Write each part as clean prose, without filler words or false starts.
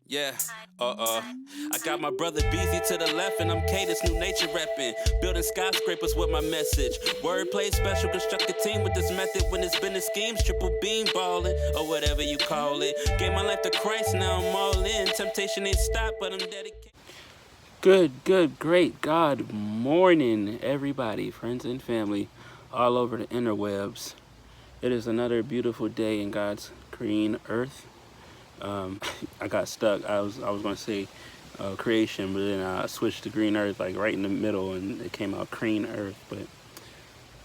Yeah, I got my brother Beezy to the left, and I'm Cadence, new nature reppin'. Building skyscrapers with my message. Wordplay special, construct a team with this method. When it's business schemes, triple beam ballin', or whatever you call it. Gave my life to Christ, now I'm all in. Temptation ain't stopped, but I'm dedicated. Good, great God morning, everybody, friends and family, all over the interwebs. It is another beautiful day in God's green earth. I got stuck. I was going to say creation, but then I switched to green earth, like right in the middle, and it came out green earth, but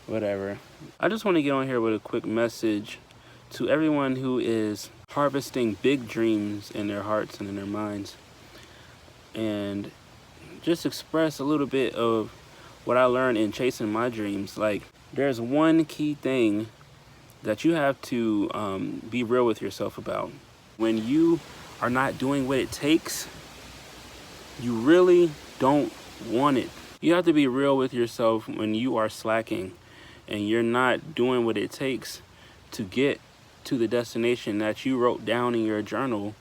whatever. I just want to get on here with a quick message to everyone who is harvesting big dreams in their hearts and in their minds, and just express a little bit of what I learned in chasing my dreams. Like, there's one key thing that you have to be real with yourself about. When you are not doing what it takes, you really don't want it. You have to be real with yourself when you are slacking and you're not doing what it takes to get to the destination that you wrote down in your journal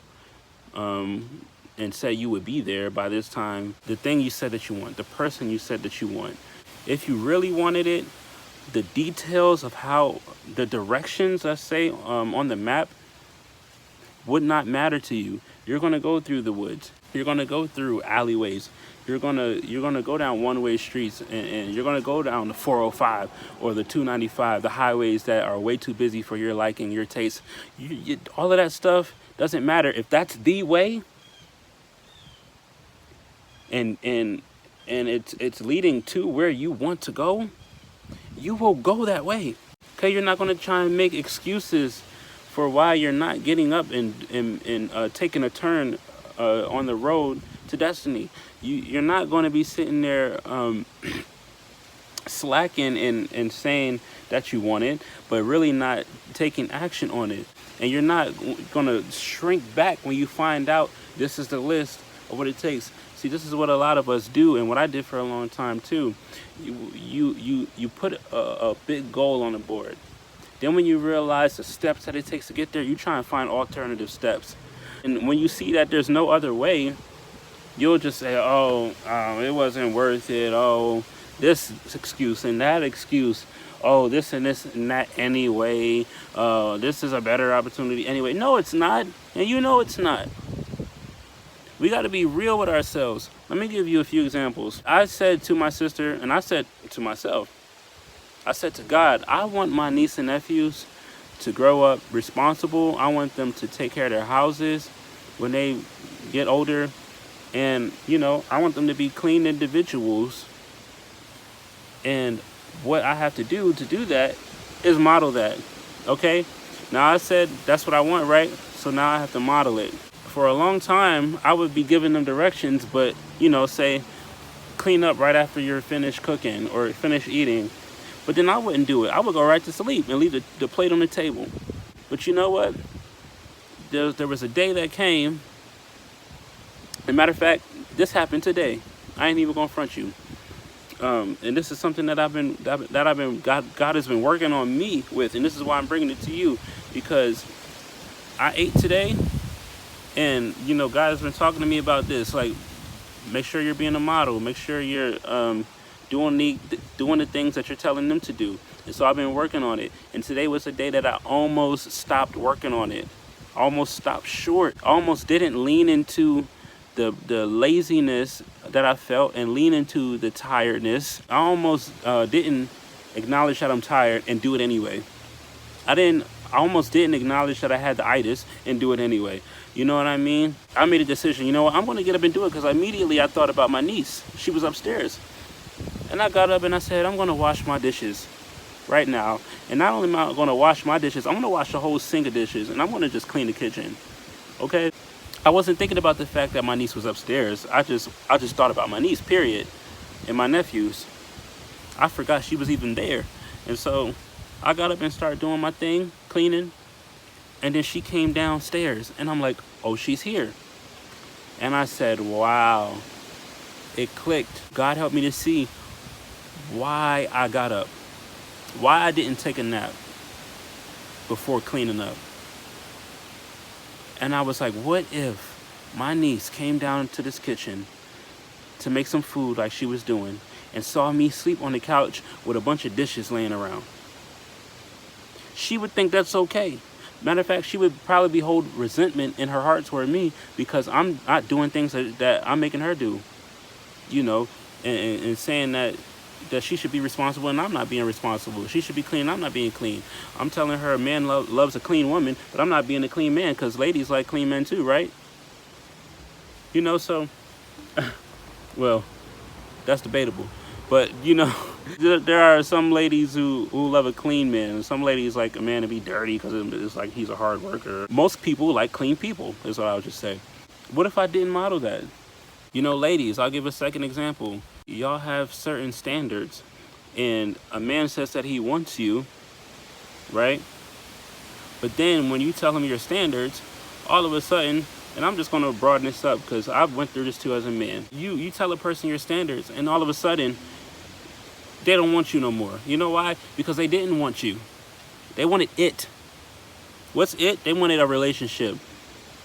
and said you would be there by this time. The thing you said that you want, the person you said that you want. If you really wanted it, the details of how the directions, let's say, on the map would not matter to you. You're gonna go through the woods. You're gonna go through alleyways. You're gonna go down one-way streets, and you're gonna go down the 405 or the 295, the highways that are way too busy for your liking, your taste. All of that stuff doesn't matter if that's the way, and it's leading to where you want to go. You will go that way. Okay, you're not gonna try and make excuses for why you're not getting up and taking a turn on the road to destiny. You're not going to be sitting there slacking and saying that you want it, but really not taking action on it. And you're not going to shrink back when you find out this is the list of what it takes. See, this is what a lot of us do, and what I did for a long time too. You put a big goal on the board. Then when you realize the steps that it takes to get there, you try and find alternative steps. And when you see that there's no other way, you'll just say, it wasn't worth it. Oh, this excuse and that excuse. Oh, this and that anyway. This is a better opportunity anyway. No, it's not. And you know it's not. We got to be real with ourselves. Let me give you a few examples. I said to my sister, and I said to myself, I said to God, I want my niece and nephews to grow up responsible. I want them to take care of their houses when they get older. And, I want them to be clean individuals. And what I have to do that is model that. Okay? Now I said that's what I want, right? So now I have to model it. For a long time, I would be giving them directions, but, say, clean up right after you're finished cooking or finished eating. But then I wouldn't do it. I would go right to sleep and leave the plate on the table. But you know what? There was a day that came. As a matter of fact, this happened today. I ain't even gonna front you. And this is something that God has been working on me with, and this is why I'm bringing it to you, because I ate today, and God has been talking to me about this. Like, make sure you're being a model. Make sure you're doing the things that you're telling them to do. And so I've been working on it. And today was the day that I almost stopped working on it. Almost stopped short. Almost didn't lean into the laziness that I felt and lean into the tiredness. I almost didn't acknowledge that I'm tired and do it anyway. I almost didn't acknowledge that I had the itis and do it anyway. You know what I mean? I made a decision. You know what? I'm going to get up and do it, because immediately I thought about my niece. She was upstairs. And I got up and I said, I'm going to wash my dishes right now. And not only am I going to wash my dishes, I'm going to wash the whole sink of dishes, and I'm going to just clean the kitchen. Okay? I wasn't thinking about the fact that my niece was upstairs. I just thought about my niece, period, and my nephews. I forgot she was even there. And so I got up and started doing my thing, cleaning. And then she came downstairs, and I'm like, oh, she's here. And I said, wow. It clicked. God helped me to see why I got up, why I didn't take a nap before cleaning up. And I was like, what if My niece came down to this kitchen to make some food like she was doing and saw me sleep on the couch with a bunch of dishes laying around. She would think that's okay. Matter of fact, she would probably hold resentment in her heart toward me because I'm not doing things that I'm making her do, and saying that she should be responsible and I'm not being responsible. She should be clean, I'm not being clean. I'm telling her a man loves a clean woman, but I'm not being a clean man because ladies like clean men too, right? So, well, that's debatable. But, there are some ladies who love a clean man. And some ladies like a man to be dirty because it's like he's a hard worker. Most people like clean people, is what I would just say. What if I didn't model that? Ladies, I'll give a second example. Y'all have certain standards. And a man says that he wants you, right? But then when you tell him your standards, all of a sudden, and I'm just going to broaden this up because I've went through this too as a man. You tell a person your standards, and all of a sudden, they don't want you no more. You know why? Because they didn't want you. They wanted it. What's it? They wanted a relationship.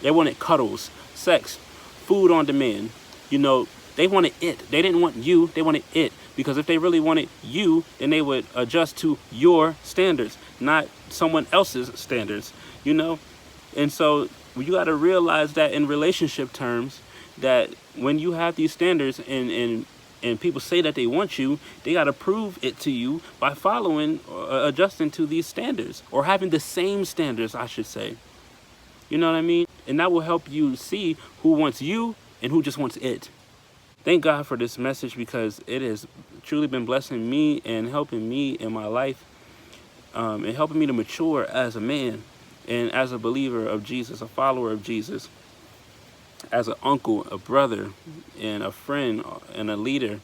They wanted cuddles, sex, food on demand. They wanted it. They didn't want you. They wanted it. Because if they really wanted you, then they would adjust to your standards, not someone else's standards, And so you got to realize that in relationship terms, that when you have these standards and people say that they want you, they got to prove it to you by following or adjusting to these standards, or having the same standards, I should say. You know what I mean? And that will help you see who wants you and who just wants it. Thank God for this message because it has truly been blessing me and helping me in my life, and helping me to mature as a man and as a believer of Jesus, a follower of Jesus, as an uncle, a brother, and a friend, and a leader,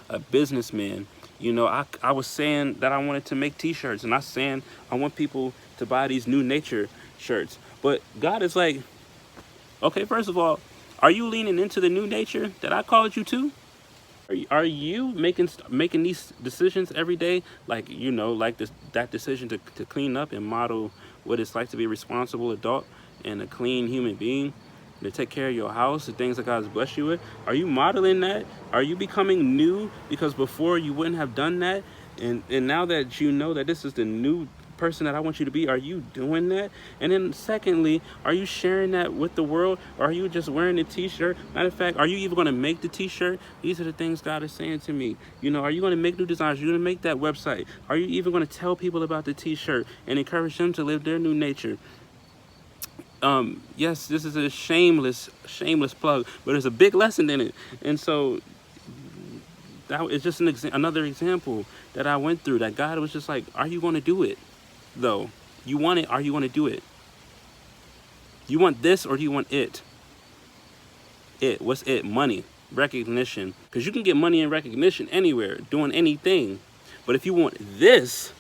a businessman. I was saying that I wanted to make t-shirts, and I was saying I want people to buy these New Nature shirts. But God is like, okay, first of all, are you leaning into the new nature that I called you to? Are you making these decisions every day? Like, that decision to clean up and model what it's like to be a responsible adult and a clean human being, to take care of your house, the things that God has blessed you with. Are you modeling that? Are you becoming new? Because before you wouldn't have done that. And now that you know that this is the new person that I want you to be, are you doing that? And then secondly, are you sharing that with the world? Or are you just wearing a t-shirt? Matter of fact, are you even going to make the t-shirt? These are the things God is saying to me. Are you going to make new designs? Are you going to make that website? Are you even going to tell people about the t-shirt and encourage them to live their new nature? Yes, this is a shameless plug, but there's a big lesson in it. And so that is just another example that I went through, that God was just like, are you going to do it? Though you want it, are you going to do it? You want this, or do you want it? What's it? Money, recognition, because you can get money and recognition anywhere, doing anything. But if you want this,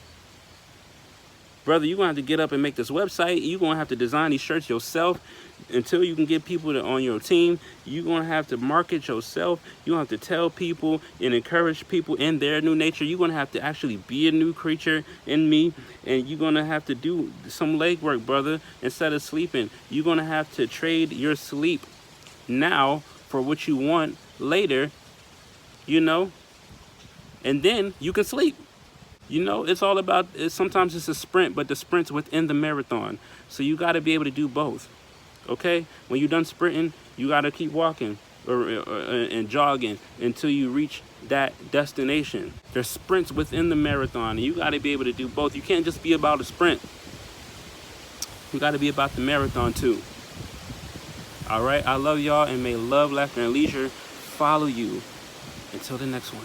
brother, you're going to have to get up and make this website. You're going to have to design these shirts yourself. Until you can get people on your team, you're going to have to market yourself. You're going to have to tell people and encourage people in their new nature. You're going to have to actually be a new creature in me. And you're going to have to do some legwork, brother, instead of sleeping. You're going to have to trade your sleep now for what you want later, and then you can sleep. It's all about, sometimes it's a sprint, but the sprint's within the marathon. So you got to be able to do both. Okay? When you're done sprinting, you got to keep walking and jogging until you reach that destination. There's sprints within the marathon, and you got to be able to do both. You can't just be about a sprint. You got to be about the marathon too. All right? I love y'all, and may love, laughter, and leisure follow you. Until the next one.